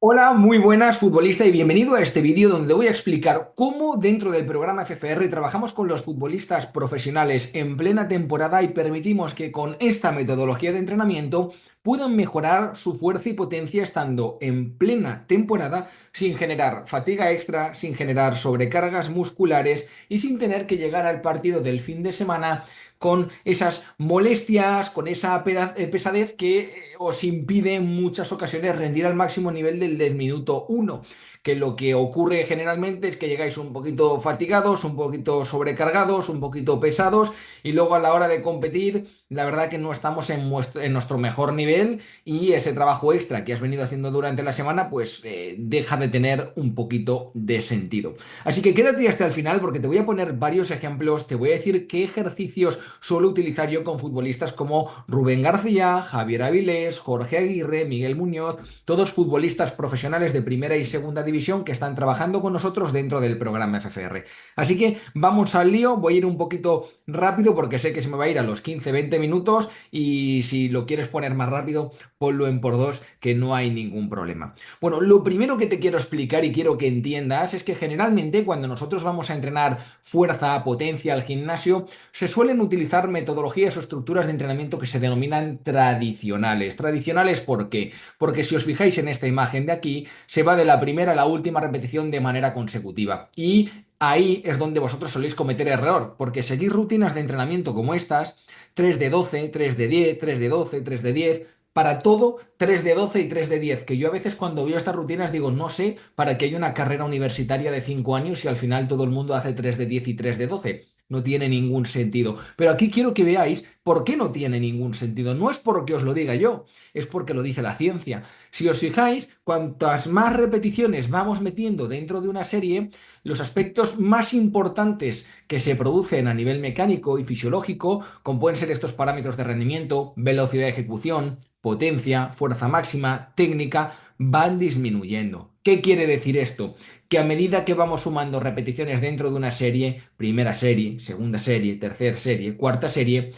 Hola, muy buenas futbolista y bienvenido a este vídeo donde voy a explicar cómo dentro del programa FFR trabajamos con los futbolistas profesionales en plena temporada y permitimos que con esta metodología de entrenamiento puedan mejorar su fuerza y potencia estando en plena temporada sin generar fatiga extra, sin generar sobrecargas musculares y sin tener que llegar al partido del fin de semana con esas molestias, con esa pesadez que os impide en muchas ocasiones rendir al máximo nivel del minuto uno. Que lo que ocurre generalmente es que llegáis un poquito fatigados, un poquito sobrecargados, un poquito pesados y luego a la hora de competir, la verdad que no estamos en nuestro mejor nivel y ese trabajo extra que has venido haciendo durante la semana pues deja de tener un poquito de sentido. Así que quédate hasta el final porque te voy a poner varios ejemplos, te voy a decir qué ejercicios suelo utilizar yo con futbolistas como Rubén García, Javier Avilés, Jorge Aguirre, Miguel Muñoz, todos futbolistas profesionales de primera y segunda división que están trabajando con nosotros dentro del programa FFR. Así que vamos al lío, voy a ir un poquito rápido porque sé que se me va a ir a los 15-20 minutos y si lo quieres poner más rápido, ponlo en por dos que no hay ningún problema. Bueno, lo primero que te quiero explicar y quiero que entiendas es que generalmente cuando nosotros vamos a entrenar fuerza, potencia al gimnasio, se suelen utilizar metodologías o estructuras de entrenamiento que se denominan tradicionales. ¿Tradicionales por qué? Porque si os fijáis en esta imagen de aquí, se va de la primera a la última repetición de manera consecutiva. Y ahí es donde vosotros soléis cometer error, porque seguir rutinas de entrenamiento como estas, 3 de 12, 3 de 10, 3 de 12, 3 de 10, para todo 3 de 12 y 3 de 10, que yo a veces cuando veo estas rutinas digo, no sé para qué hay una carrera universitaria de 5 años y al final todo el mundo hace 3 de 10 y 3 de 12. No tiene ningún sentido. Pero aquí quiero que veáis por qué no tiene ningún sentido. No es porque os lo diga yo, es porque lo dice la ciencia. Si os fijáis, cuantas más repeticiones vamos metiendo dentro de una serie, los aspectos más importantes que se producen a nivel mecánico y fisiológico, como pueden ser estos parámetros de rendimiento, velocidad de ejecución, potencia, fuerza máxima, técnica, van disminuyendo. ¿Qué quiere decir esto? Que a medida que vamos sumando repeticiones dentro de una serie, primera serie, segunda serie, tercera serie, cuarta serie,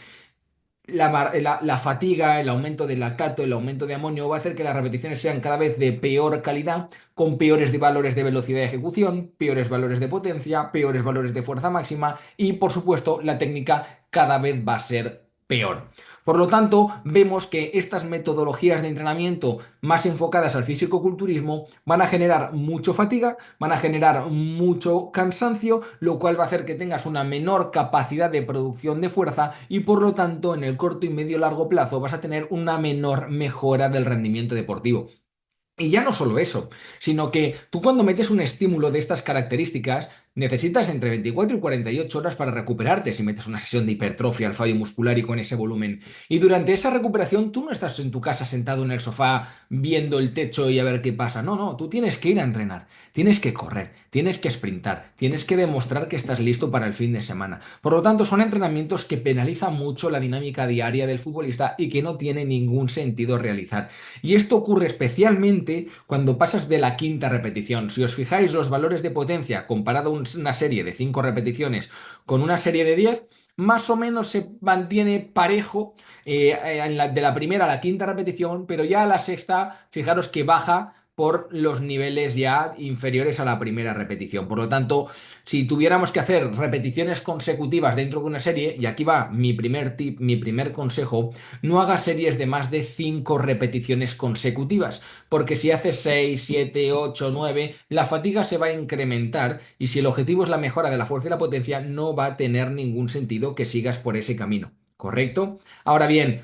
la fatiga, el aumento del lactato, el aumento de amonio va a hacer que las repeticiones sean cada vez de peor calidad, con peores valores de velocidad de ejecución, peores valores de potencia, peores valores de fuerza máxima y, por supuesto, la técnica cada vez va a ser peor. Por lo tanto, vemos que estas metodologías de entrenamiento más enfocadas al fisicoculturismo van a generar mucha fatiga, van a generar mucho cansancio, lo cual va a hacer que tengas una menor capacidad de producción de fuerza y por lo tanto en el corto y medio largo plazo vas a tener una menor mejora del rendimiento deportivo. Y ya no solo eso, sino que tú cuando metes un estímulo de estas características, necesitas entre 24 y 48 horas para recuperarte si metes una sesión de hipertrofia al fallo muscular y con ese volumen. Y durante esa recuperación tú no estás en tu casa sentado en el sofá viendo el techo y a ver qué pasa. No, no, tú tienes que ir a entrenar, tienes que correr, tienes que sprintar, tienes que demostrar que estás listo para el fin de semana. Por lo tanto, son entrenamientos que penalizan mucho la dinámica diaria del futbolista y que no tiene ningún sentido realizar. Y esto ocurre especialmente cuando pasas de la quinta repetición. Si os fijáis, los valores de potencia comparado a una serie de 5 repeticiones con una serie de 10, más o menos se mantiene parejo de la primera a la quinta repetición, pero ya a la sexta, fijaros que baja por los niveles ya inferiores a la primera repetición. Por lo tanto, si tuviéramos que hacer repeticiones consecutivas dentro de una serie, y aquí va mi primer tip, mi primer consejo, no hagas series de más de 5 repeticiones consecutivas, porque si haces 6, 7, 8, 9, la fatiga se va a incrementar y si el objetivo es la mejora de la fuerza y la potencia, no va a tener ningún sentido que sigas por ese camino, ¿correcto? Ahora bien,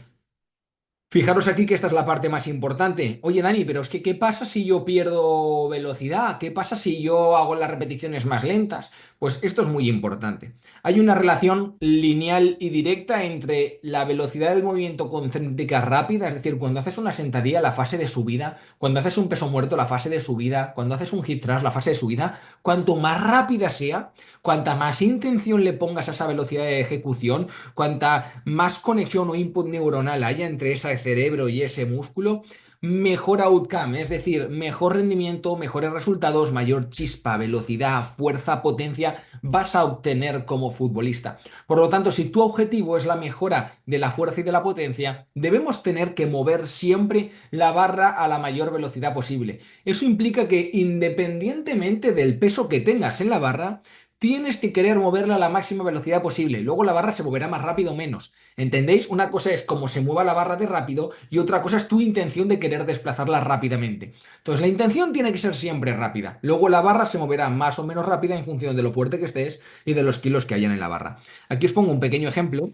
fijaros aquí que esta es la parte más importante. Oye, Dani, pero es que ¿qué pasa si yo pierdo velocidad? ¿Qué pasa si yo hago las repeticiones más lentas? Pues esto es muy importante. Hay una relación lineal y directa entre la velocidad del movimiento concéntrica rápida, es decir, cuando haces una sentadilla, la fase de subida, cuando haces un peso muerto, la fase de subida, cuando haces un hip thrust, la fase de subida, cuanto más rápida sea, cuanta más intención le pongas a esa velocidad de ejecución, cuanta más conexión o input neuronal haya entre ese cerebro y ese músculo, mejor outcome, es decir, mejor rendimiento, mejores resultados, mayor chispa, velocidad, fuerza, potencia vas a obtener como futbolista. Por lo tanto, si tu objetivo es la mejora de la fuerza y de la potencia, debemos tener que mover siempre la barra a la mayor velocidad posible. Eso implica que independientemente del peso que tengas en la barra, tienes que querer moverla a la máxima velocidad posible. Luego la barra se moverá más rápido o menos. ¿Entendéis? Una cosa es cómo se mueva la barra de rápido y otra cosa es tu intención de querer desplazarla rápidamente. Entonces, la intención tiene que ser siempre rápida. Luego la barra se moverá más o menos rápida en función de lo fuerte que estés y de los kilos que hayan en la barra. Aquí os pongo un pequeño ejemplo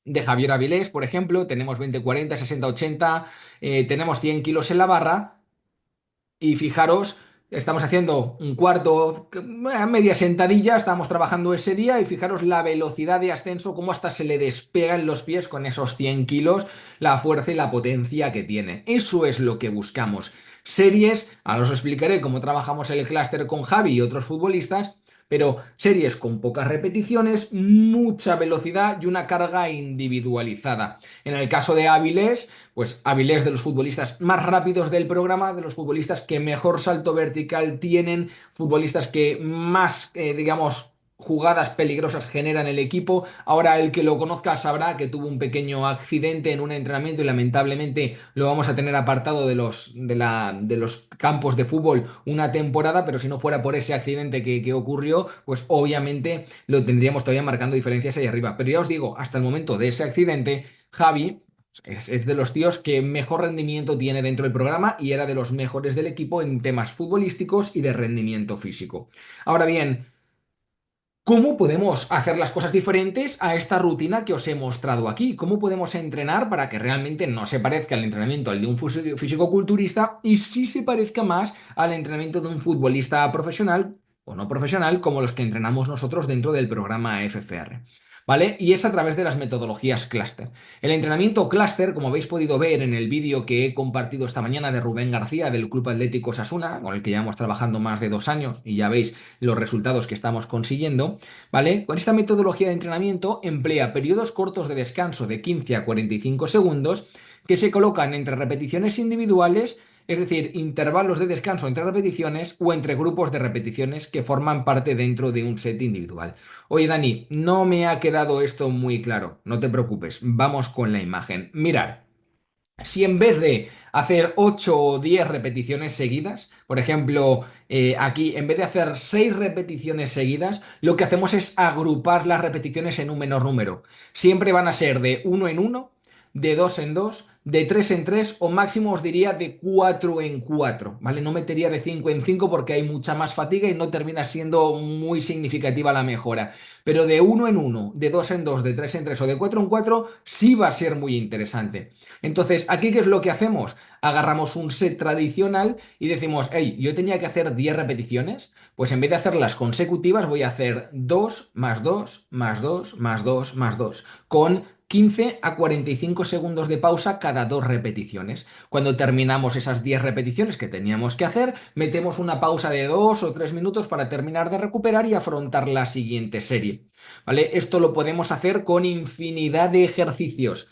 de Javier Avilés, por ejemplo. Tenemos 20, 40, 60, 80, tenemos 100 kilos en la barra. Y fijaros, estamos haciendo un cuarto, media sentadilla, estamos trabajando ese día y fijaros la velocidad de ascenso, cómo hasta se le despegan los pies con esos 100 kilos, la fuerza y la potencia que tiene. Eso es lo que buscamos. Series, ahora os explicaré cómo trabajamos el clúster con Javi y otros futbolistas, pero series con pocas repeticiones, mucha velocidad y una carga individualizada. En el caso de Avilés, pues Avilés de los futbolistas más rápidos del programa, de los futbolistas que mejor salto vertical tienen, futbolistas que más, digamos, jugadas peligrosas generan el equipo. Ahora el que lo conozca sabrá que tuvo un pequeño accidente en un entrenamiento y lamentablemente lo vamos a tener apartado de los campos de fútbol una temporada, pero si no fuera por ese accidente que ocurrió, pues obviamente lo tendríamos todavía marcando diferencias ahí arriba. Pero ya os digo, hasta el momento de ese accidente, Javi es de los tíos que mejor rendimiento tiene dentro del programa y era de los mejores del equipo en temas futbolísticos y de rendimiento físico. Ahora bien, ¿cómo podemos hacer las cosas diferentes a esta rutina que os he mostrado aquí? ¿Cómo podemos entrenar para que realmente no se parezca al entrenamiento al de un fisicoculturista y sí se parezca más al entrenamiento de un futbolista profesional o no profesional como los que entrenamos nosotros dentro del programa FFR? ¿Vale? Y es a través de las metodologías clúster. El entrenamiento clúster, como habéis podido ver en el vídeo que he compartido esta mañana de Rubén García del Club Atlético Osasuna, con el que llevamos trabajando más de 2 años y ya veis los resultados que estamos consiguiendo, ¿vale? Con esta metodología de entrenamiento emplea periodos cortos de descanso de 15 a 45 segundos que se colocan entre repeticiones individuales, es decir, intervalos de descanso entre repeticiones o entre grupos de repeticiones que forman parte dentro de un set individual. Oye, Dani, no me ha quedado esto muy claro. No te preocupes, vamos con la imagen. Mirad. Si en vez de hacer 8 o 10 repeticiones seguidas, por ejemplo, aquí en vez de hacer 6 repeticiones seguidas, lo que hacemos es agrupar las repeticiones en un menor número. Siempre van a ser de uno en uno, de 2 en 2, de 3 en 3 o máximo os diría de 4 en 4, ¿vale? No metería de 5 en 5 porque hay mucha más fatiga y no termina siendo muy significativa la mejora. Pero de uno en uno, de 2 en 2, de 3 en 3 o de 4 en 4 sí va a ser muy interesante. Entonces, ¿aquí qué es lo que hacemos? Agarramos un set tradicional y decimos, hey, yo tenía que hacer 10 repeticiones, pues en vez de hacerlas consecutivas voy a hacer 2 más 2 más 2 más 2 más 2 con 15 a 45 segundos de pausa cada 2 repeticiones. Cuando terminamos esas 10 repeticiones que teníamos que hacer, metemos una pausa de 2 o 3 minutos para terminar de recuperar y afrontar la siguiente serie. ¿Vale? Esto lo podemos hacer con infinidad de ejercicios.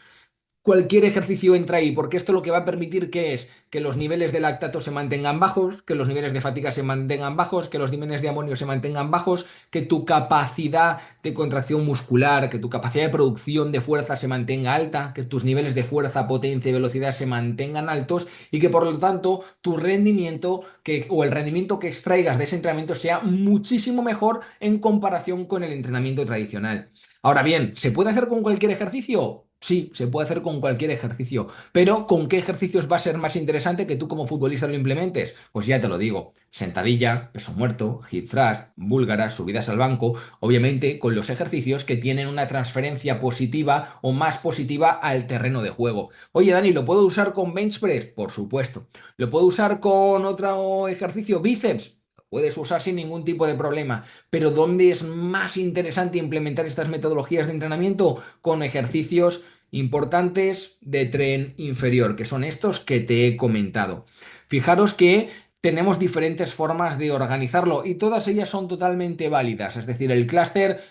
Cualquier ejercicio entra ahí, porque esto lo que va a permitir que es que los niveles de lactato se mantengan bajos, que los niveles de fatiga se mantengan bajos, que los niveles de amonio se mantengan bajos, que tu capacidad de contracción muscular, que tu capacidad de producción de fuerza se mantenga alta, que tus niveles de fuerza, potencia y velocidad se mantengan altos y que por lo tanto tu rendimiento o el rendimiento que extraigas de ese entrenamiento sea muchísimo mejor en comparación con el entrenamiento tradicional. Ahora bien, ¿se puede hacer con cualquier ejercicio? Sí, se puede hacer con cualquier ejercicio, pero ¿con qué ejercicios va a ser más interesante que tú como futbolista lo implementes? Pues ya te lo digo, sentadilla, peso muerto, hip thrust, búlgaras, subidas al banco, obviamente con los ejercicios que tienen una transferencia positiva o más positiva al terreno de juego. Oye, Dani, ¿lo puedo usar con bench press? Por supuesto. ¿Lo puedo usar con otro ejercicio, bíceps? Puedes usar sin ningún tipo de problema, pero ¿dónde es más interesante implementar estas metodologías de entrenamiento? Con ejercicios importantes de tren inferior, que son estos que te he comentado. Fijaros que tenemos diferentes formas de organizarlo y todas ellas son totalmente válidas. Es decir, el clúster,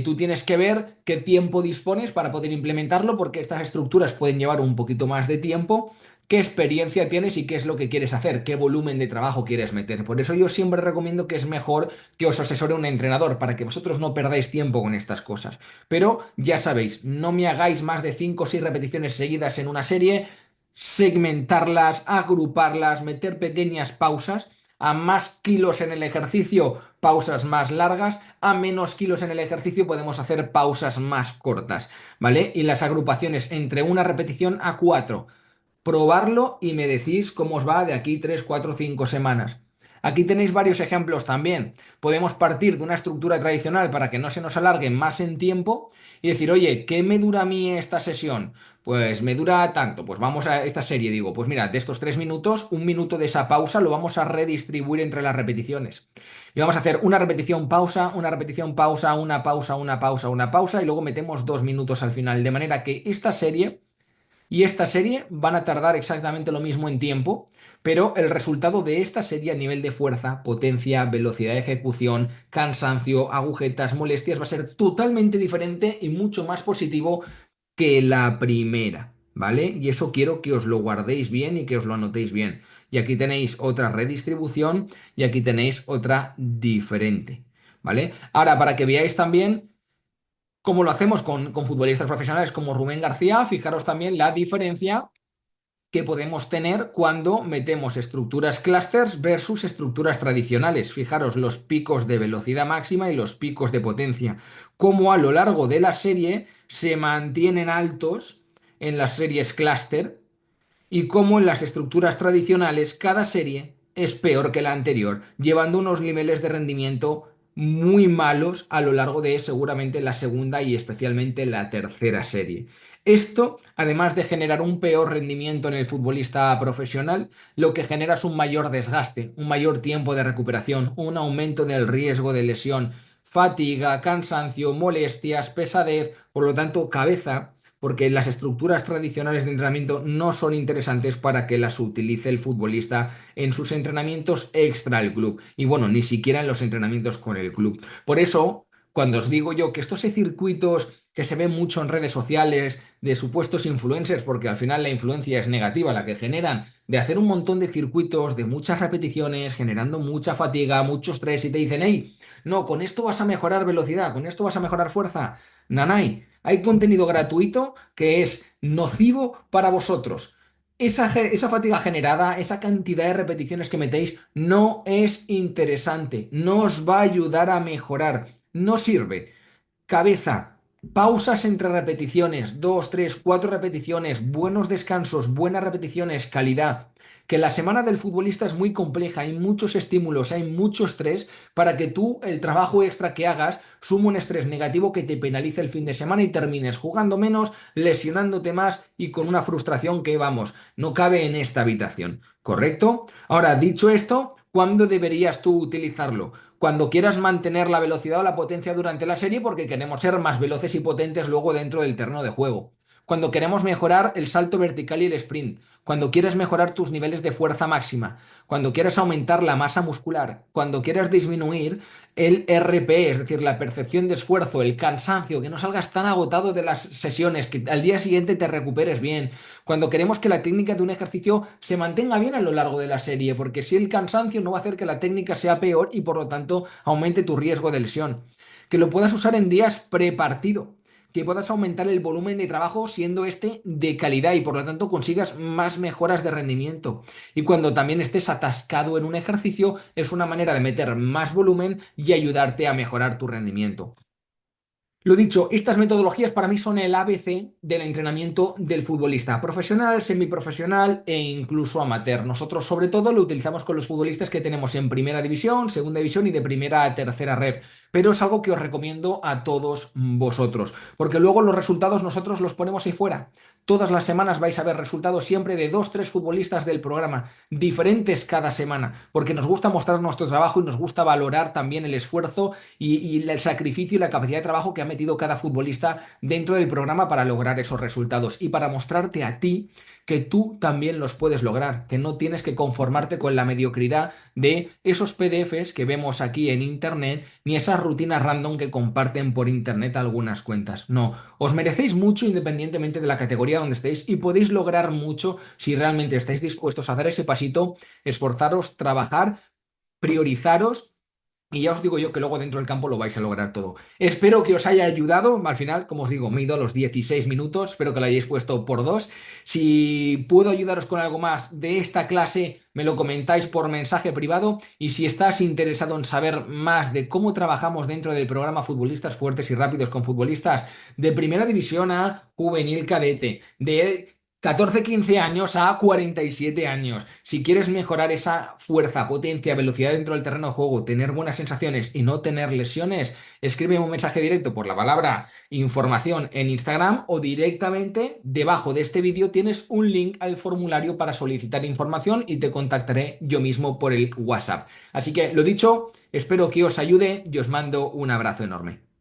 tú tienes que ver qué tiempo dispones para poder implementarlo, porque estas estructuras pueden llevar un poquito más de tiempo qué experiencia tienes y qué es lo que quieres hacer, qué volumen de trabajo quieres meter. Por eso yo siempre recomiendo que es mejor que os asesore un entrenador para que vosotros no perdáis tiempo con estas cosas. Pero ya sabéis, no me hagáis más de 5 o 6 repeticiones seguidas en una serie, segmentarlas, agruparlas, meter pequeñas pausas. A más kilos en el ejercicio, pausas más largas. A menos kilos en el ejercicio, podemos hacer pausas más cortas, ¿vale? Y las agrupaciones entre una repetición a 4. Probarlo y me decís cómo os va de aquí 3, 4, 5 semanas. Aquí tenéis varios ejemplos también. Podemos partir de una estructura tradicional para que no se nos alargue más en tiempo y decir, oye, ¿qué me dura a mí esta sesión? Pues me dura tanto. Pues vamos a esta serie, digo, pues mira, de estos 3 minutos, 1 minuto de esa pausa lo vamos a redistribuir entre las repeticiones. Y vamos a hacer una repetición pausa, una repetición pausa, una pausa, una pausa, una pausa y luego metemos 2 minutos al final. De manera que esta serie y esta serie van a tardar exactamente lo mismo en tiempo, pero el resultado de esta serie a nivel de fuerza, potencia, velocidad de ejecución, cansancio, agujetas, molestias va a ser totalmente diferente y mucho más positivo que la primera, ¿vale? Y eso quiero que os lo guardéis bien y que os lo anotéis bien. Y aquí tenéis otra redistribución y aquí tenéis otra diferente, ¿vale? Ahora, para que veáis también como lo hacemos con futbolistas profesionales como Rubén García, fijaros también la diferencia que podemos tener cuando metemos estructuras clusters versus estructuras tradicionales. Fijaros los picos de velocidad máxima y los picos de potencia, cómo a lo largo de la serie se mantienen altos en las series cluster y cómo en las estructuras tradicionales cada serie es peor que la anterior, llevando unos niveles de rendimiento muy malos a lo largo de seguramente la segunda y especialmente la tercera serie. Esto, además de generar un peor rendimiento en el futbolista profesional, lo que genera es un mayor desgaste, un mayor tiempo de recuperación, un aumento del riesgo de lesión, fatiga, cansancio, molestias, pesadez, por lo tanto, cabeza porque las estructuras tradicionales de entrenamiento no son interesantes para que las utilice el futbolista en sus entrenamientos extra al club y bueno, ni siquiera en los entrenamientos con el club. Por eso, cuando os digo yo que estos circuitos que se ven mucho en redes sociales de supuestos influencers, porque al final la influencia es negativa, la que generan de hacer un montón de circuitos de muchas repeticiones, generando mucha fatiga, mucho estrés y te dicen, hey, no, con esto vas a mejorar velocidad, con esto vas a mejorar fuerza. Nanay, hay contenido gratuito que es nocivo para vosotros. Esa fatiga generada, esa cantidad de repeticiones que metéis, no es interesante, no os va a ayudar a mejorar, no sirve. Cabeza, pausas entre repeticiones, 2, 3, 4 repeticiones, buenos descansos, buenas repeticiones, calidad. Que la semana del futbolista es muy compleja, hay muchos estímulos, hay mucho estrés para que tú el trabajo extra que hagas suma un estrés negativo que te penalice el fin de semana y termines jugando menos, lesionándote más y con una frustración que, vamos, no cabe en esta habitación. ¿Correcto? Ahora, dicho esto, ¿cuándo deberías tú utilizarlo? Cuando quieras mantener la velocidad o la potencia durante la serie porque queremos ser más veloces y potentes luego dentro del terreno de juego. Cuando queremos mejorar el salto vertical y el sprint. Cuando quieres mejorar tus niveles de fuerza máxima. Cuando quieres aumentar la masa muscular. Cuando quieres disminuir el RP, es decir, la percepción de esfuerzo, el cansancio, que no salgas tan agotado de las sesiones, que al día siguiente te recuperes bien. Cuando queremos que la técnica de un ejercicio se mantenga bien a lo largo de la serie, porque si el cansancio no va a hacer que la técnica sea peor y por lo tanto aumente tu riesgo de lesión. Que lo puedas usar en días prepartido. Que puedas aumentar el volumen de trabajo siendo este de calidad y por lo tanto consigas más mejoras de rendimiento. Y cuando también estés atascado en un ejercicio, es una manera de meter más volumen y ayudarte a mejorar tu rendimiento. Lo dicho, estas metodologías para mí son el ABC del entrenamiento del futbolista profesional, semiprofesional e incluso amateur. Nosotros sobre todo lo utilizamos con los futbolistas que tenemos en primera división, segunda división y de primera a tercera red. Pero es algo que os recomiendo a todos vosotros, porque luego los resultados nosotros los ponemos ahí fuera. Todas las semanas vais a ver resultados siempre de 2, 3 futbolistas del programa, diferentes cada semana, porque nos gusta mostrar nuestro trabajo y nos gusta valorar también el esfuerzo y el sacrificio y la capacidad de trabajo que ha metido cada futbolista dentro del programa para lograr esos resultados y para mostrarte a ti que tú también los puedes lograr, que no tienes que conformarte con la mediocridad de esos PDFs que vemos aquí en Internet, ni esas rutinas random que comparten por Internet algunas cuentas. No, os merecéis mucho independientemente de la categoría donde estéis y podéis lograr mucho si realmente estáis dispuestos a dar ese pasito, esforzaros, trabajar, priorizaros. Y ya os digo yo que luego dentro del campo lo vais a lograr todo. Espero que os haya ayudado. Al final, como os digo, me he ido a los 16 minutos. Espero que lo hayáis puesto por dos. Si puedo ayudaros con algo más de esta clase, me lo comentáis por mensaje privado. Y si estás interesado en saber más de cómo trabajamos dentro del programa Futbolistas Fuertes y Rápidos con futbolistas de primera división a juvenil cadete, de 14-15 años a 47 años. Si quieres mejorar esa fuerza, potencia, velocidad dentro del terreno de juego, tener buenas sensaciones y no tener lesiones, escríbeme un mensaje directo por la palabra información en Instagram o directamente debajo de este vídeo tienes un link al formulario para solicitar información y te contactaré yo mismo por el WhatsApp. Así que lo dicho, espero que os ayude y os mando un abrazo enorme.